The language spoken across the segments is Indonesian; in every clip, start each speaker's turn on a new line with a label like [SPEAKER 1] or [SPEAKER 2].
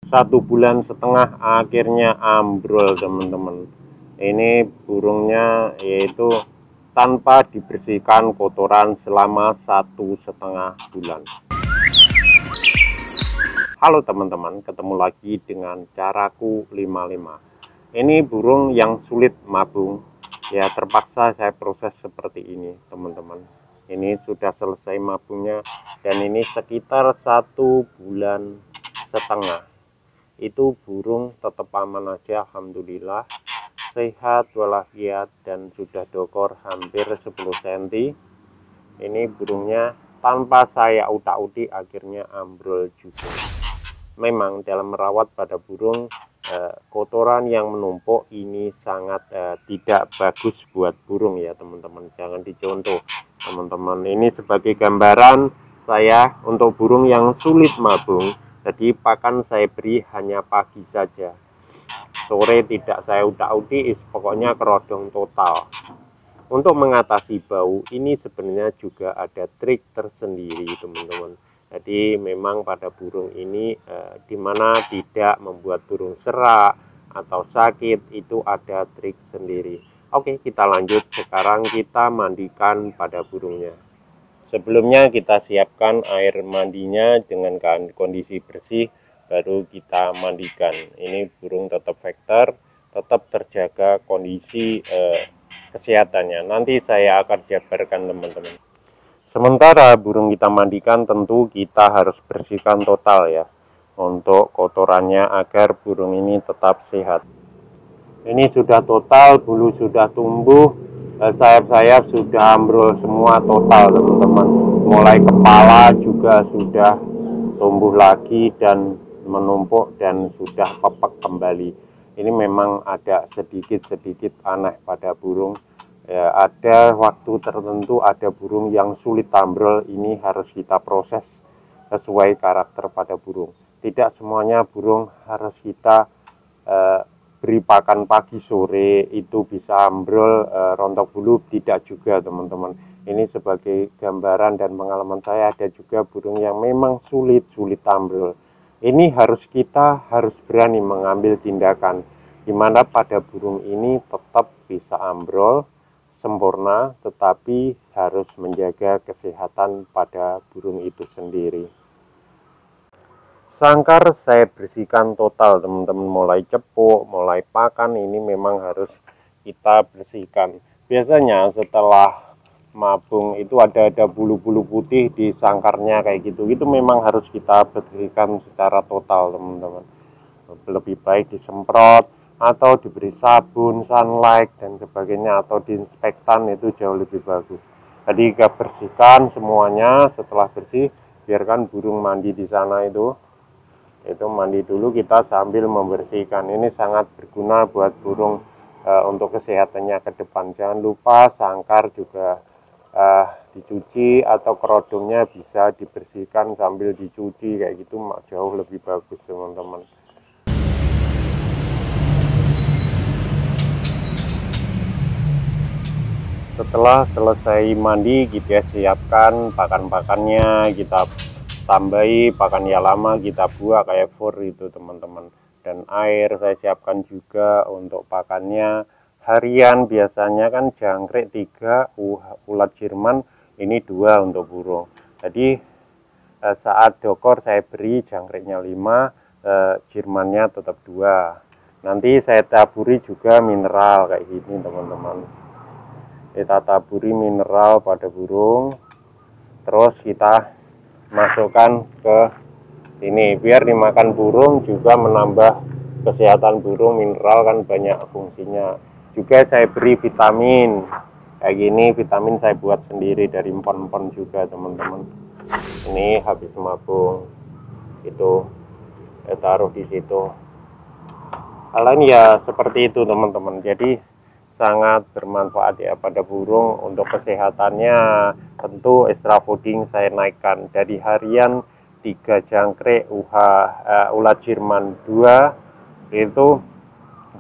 [SPEAKER 1] 1,5 bulan akhirnya ambrol teman-teman. Ini burungnya yaitu tanpa dibersihkan kotoran selama 1,5 bulan. Halo teman-teman, ketemu lagi dengan caraku 55. Ini burung yang sulit mabung, ya terpaksa saya proses seperti ini teman-teman. Ini sudah selesai mabungnya dan ini sekitar 1,5 bulan. Itu burung tetap aman aja, alhamdulillah, sehat walafiat dan sudah dokor hampir 10 cm. Ini burungnya tanpa saya utak-utik akhirnya ambrol juga. Memang dalam merawat pada burung, kotoran yang menumpuk ini sangat tidak bagus buat burung ya teman-teman. Jangan dicontoh teman-teman. Ini sebagai gambaran saya untuk burung yang sulit mabung. Jadi pakan saya beri hanya pagi saja, sore tidak saya utak-utik, pokoknya kerodong total. Untuk mengatasi bau ini sebenarnya juga ada trik tersendiri teman-teman. Jadi memang pada burung ini dimana tidak membuat burung serak atau sakit, itu ada trik sendiri. Oke, kita lanjut. Sekarang kita mandikan pada burungnya. Sebelumnya kita siapkan air mandinya dengan kondisi bersih, baru kita mandikan. Ini burung tetap vektor, tetap terjaga kondisi kesehatannya. Nanti saya akan jabarkan teman-teman. Sementara burung kita mandikan, tentu kita harus bersihkan total ya, untuk kotorannya agar burung ini tetap sehat. Ini sudah total, bulu sudah tumbuh, sayap-sayap sudah ambrol semua total teman-teman. Mulai kepala juga sudah tumbuh lagi dan menumpuk dan sudah pepek kembali. Ini memang ada sedikit-sedikit aneh pada burung. Ya, ada waktu tertentu ada burung yang sulit ambrol, ini harus kita proses sesuai karakter pada burung. Tidak semuanya burung harus kita beri pakan pagi sore itu bisa ambrol rontok bulu, tidak juga teman-teman. Ini sebagai gambaran dan pengalaman saya. Ada juga burung yang memang sulit ambrol. Ini kita harus berani mengambil tindakan, dimana pada burung ini tetap bisa ambrol sempurna, tetapi harus menjaga kesehatan pada burung itu sendiri. Sangkar saya bersihkan total teman-teman, mulai cepuk, mulai pakan, ini memang harus kita bersihkan. Biasanya setelah mabung itu ada bulu-bulu putih di sangkarnya kayak gitu, itu memang harus kita bersihkan secara total teman-teman. Lebih baik disemprot atau diberi sabun, sunlight dan sebagainya, atau diinspektan, itu jauh lebih bagus. Jadi kita bersihkan semuanya. Setelah bersih, biarkan burung mandi di sana, itu mandi dulu kita sambil membersihkan. Ini sangat berguna buat burung untuk kesehatannya ke depan. Jangan lupa sangkar juga dicuci, atau kerodongnya bisa dibersihkan sambil dicuci kayak gitu, jauh lebih bagus teman-teman. Setelah selesai mandi, kita siapkan pakan-pakannya, kita tambahi pakan yang lama, kita buat kayak fur itu teman-teman. Dan air saya siapkan juga untuk pakannya. Harian biasanya kan jangkrik 3, ulat Jerman ini 2 untuk burung. Jadi saat dokor saya beri jangkriknya 5, Jermannya tetap 2. Nanti saya taburi juga mineral kayak gini teman-teman. Kita taburi mineral pada burung, terus kita masukkan ke sini biar dimakan burung, juga menambah kesehatan burung. Mineral kan banyak fungsinya. Juga saya beri vitamin kayak gini, vitamin saya buat sendiri dari empon-empon juga teman-teman. Ini habis mabung itu saya taruh di situ. Hal lain ya seperti itu teman-teman. Jadi sangat bermanfaat ya pada burung untuk kesehatannya. Tentu extra fooding saya naikkan dari harian 3 jangkrik ulat Jerman 2, itu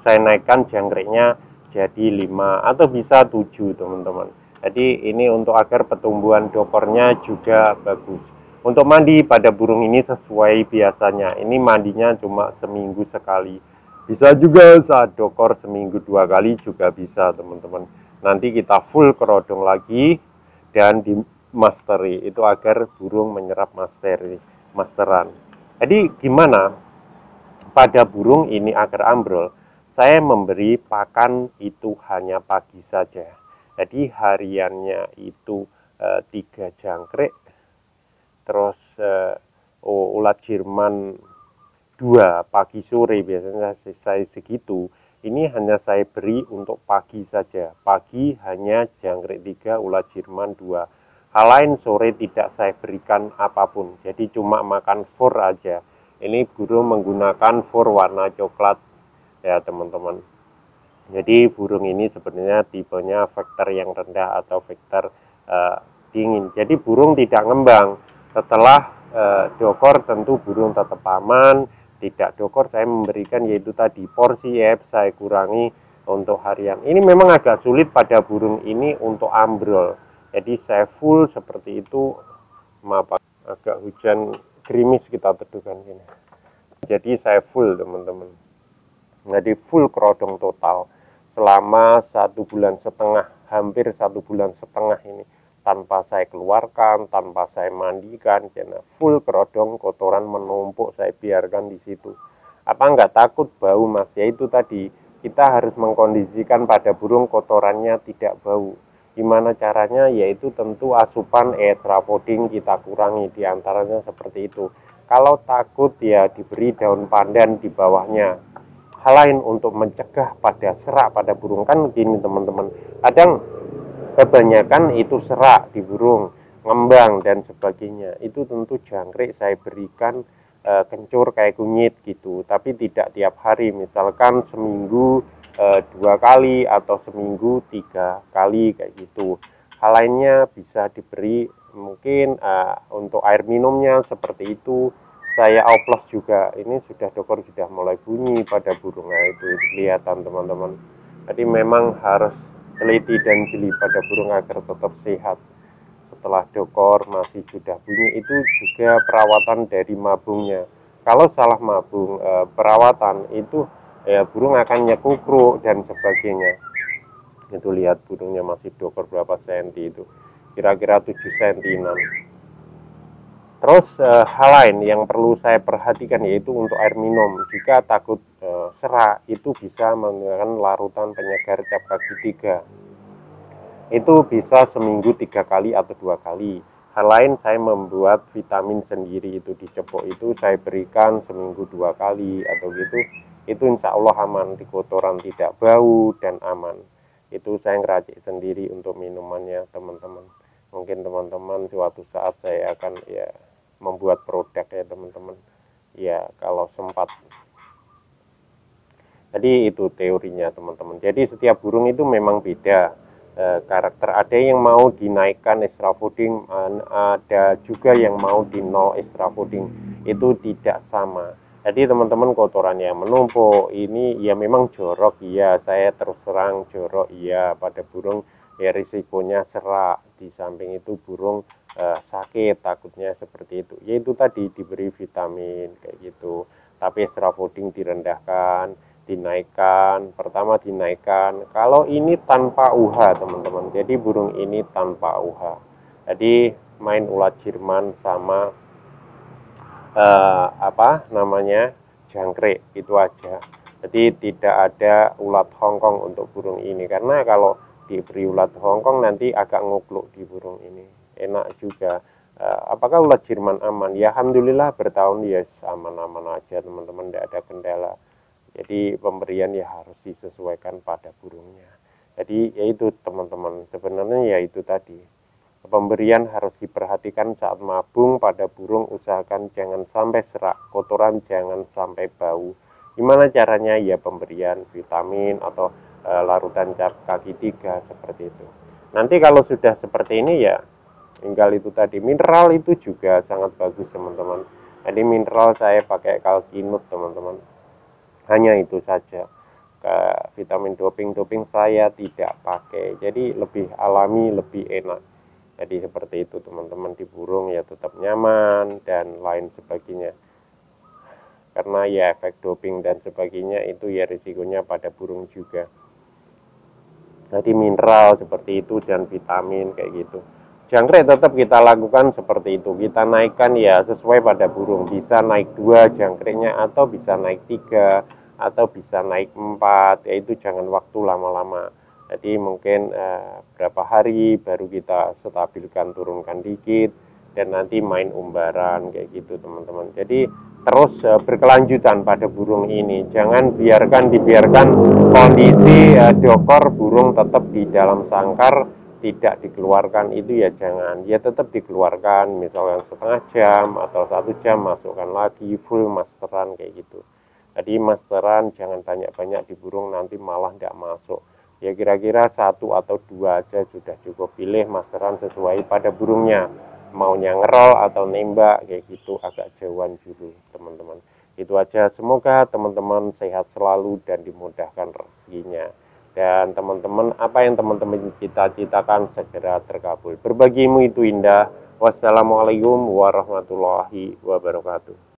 [SPEAKER 1] saya naikkan jangkriknya jadi 5 atau bisa 7 teman-teman. Jadi ini untuk agar pertumbuhan dokornya juga bagus. Untuk mandi pada burung ini sesuai biasanya, ini mandinya cuma seminggu sekali. Bisa juga saat dokor seminggu 2 kali juga bisa teman-teman. Nanti kita full kerodong lagi dan di masteri itu agar burung menyerap masteran. Jadi gimana pada burung ini agar ambrol? Saya memberi pakan itu hanya pagi saja. Jadi hariannya itu 3 jangkrik, terus ulat Jerman 2 pagi sore, biasanya saya segitu. Ini hanya saya beri untuk pagi saja. Pagi hanya jangkrik 3, ulat Jerman 2. Hal lain sore tidak saya berikan apapun. Jadi cuma makan fur aja. Ini burung menggunakan fur warna coklat ya teman-teman. Jadi burung ini sebenarnya tipenya vektor yang rendah atau vektor dingin. Jadi burung tidak ngembang. Setelah dokor tentu burung tetap aman. Tidak dokor saya memberikan yaitu tadi porsi saya kurangi untuk harian. Ini memang agak sulit pada burung ini untuk ambrol. Jadi saya full seperti itu. Maaf agak hujan gerimis kita teduhkan gini. Jadi saya full teman-teman. Jadi full kerodong total selama 1,5 bulan, hampir 1,5 bulan ini, tanpa saya keluarkan, tanpa saya mandikan, karena full kerodong, kotoran menumpuk saya biarkan di situ. Apa enggak takut bau mas? Ya itu tadi, kita harus mengkondisikan pada burung kotorannya tidak bau. Gimana caranya? Yaitu tentu asupan extra fooding kita kurangi, diantaranya seperti itu. Kalau takut ya diberi daun pandan di bawahnya. Hal lain untuk mencegah pada serak pada burung, kan gini teman-teman, kadang kebanyakan itu serak di burung, ngembang dan sebagainya. Itu tentu jangkrik saya berikan kencur kayak kunyit gitu, tapi tidak tiap hari, misalkan seminggu 2 kali atau seminggu 3 kali kayak gitu. Hal lainnya bisa diberi mungkin untuk air minumnya seperti itu. Saya oplos juga, ini sudah dokor sudah mulai bunyi pada burung. Nah itu kelihatan teman-teman. Jadi memang harus teliti dan jeli pada burung agar tetap sehat. Setelah dokor masih sudah bunyi, itu juga perawatan dari mabungnya. Kalau salah mabung perawatan itu ya burung akan nyekukruk dan sebagainya. Itu lihat burungnya masih dokor berapa senti itu, kira-kira 7 sentinan. Terus hal lain yang perlu saya perhatikan yaitu untuk air minum. Jika takut serak, itu bisa menggunakan larutan penyegar cap kaki 3. Itu bisa seminggu 3 kali atau 2 kali. Hal lain saya membuat vitamin sendiri, itu dicepok, itu saya berikan seminggu 2 kali atau gitu. Itu insya Allah aman, di kotoran tidak bau dan aman. Itu saya ngeracik sendiri untuk minumannya teman-teman. Mungkin teman-teman suatu saat saya akan ya membuat produk ya teman-teman, ya kalau sempat. Jadi itu teorinya teman-teman. Jadi setiap burung itu memang beda karakter. Ada yang mau dinaikkan extra fooding, ada juga yang mau di nol extra fooding. Itu tidak sama. Jadi teman-teman, kotoran yang menumpuk ini ya memang jorok, iya saya terus terang jorok iya pada burung. Ya risikonya serak, di samping itu burung sakit, takutnya seperti itu. Yaitu tadi diberi vitamin kayak gitu, tapi extra fooding direndahkan, dinaikkan. Pertama dinaikkan, kalau ini tanpa UH teman-teman. Jadi burung ini tanpa UH. Jadi main ulat Jerman sama apa namanya jangkrik itu aja. Jadi tidak ada ulat Hongkong untuk burung ini, karena kalau diberi ulat Hongkong nanti agak ngukluk di burung ini. Enak juga. Apakah ulat Jerman aman? Ya alhamdulillah bertahun ya aman-aman aja teman-teman, tidak ada kendala. Jadi pemberian ya harus disesuaikan pada burungnya. Jadi yaitu teman-teman, sebenarnya yaitu tadi, pemberian harus diperhatikan saat mabung pada burung. Usahakan jangan sampai serak, kotoran jangan sampai bau. Gimana caranya? Ya pemberian vitamin atau larutan cap kaki 3 seperti itu. Nanti kalau sudah seperti ini ya tinggal itu tadi, mineral itu juga sangat bagus teman-teman. Jadi mineral saya pakai kalkinut teman-teman, hanya itu saja. Vitamin doping saya tidak pakai, jadi lebih alami, lebih enak. Jadi seperti itu teman-teman, di burung ya tetap nyaman dan lain sebagainya. Karena ya efek doping dan sebagainya itu ya risikonya pada burung juga. Jadi mineral seperti itu dan vitamin kayak gitu. Jangkrik tetap kita lakukan seperti itu. Kita naikkan ya sesuai pada burung. Bisa naik 2 jangkriknya, atau bisa naik 3, atau bisa naik 4. Yaitu jangan waktu lama-lama. Jadi mungkin berapa hari baru kita stabilkan, turunkan dikit, dan nanti main umbaran kayak gitu teman-teman. Jadi terus berkelanjutan pada burung ini. Jangan dibiarkan kondisi dokor burung tetap di dalam sangkar, tidak dikeluarkan, itu ya jangan. Ya tetap dikeluarkan, misalnya setengah jam atau 1 jam, masukkan lagi full masteran kayak gitu. Jadi masteran jangan banyak-banyak di burung, nanti malah tidak masuk. Ya kira-kira 1 atau 2 aja sudah cukup. Pilih masteran sesuai pada burungnya, maunya ngerol atau nembak kayak gitu, agak jauhan dulu teman-teman. Itu aja, semoga teman-teman sehat selalu dan dimudahkan rezekinya. Dan teman-teman, apa yang teman-teman cita-citakan segera terkabul. Berbagimu itu indah. Wassalamualaikum warahmatullahi wabarakatuh.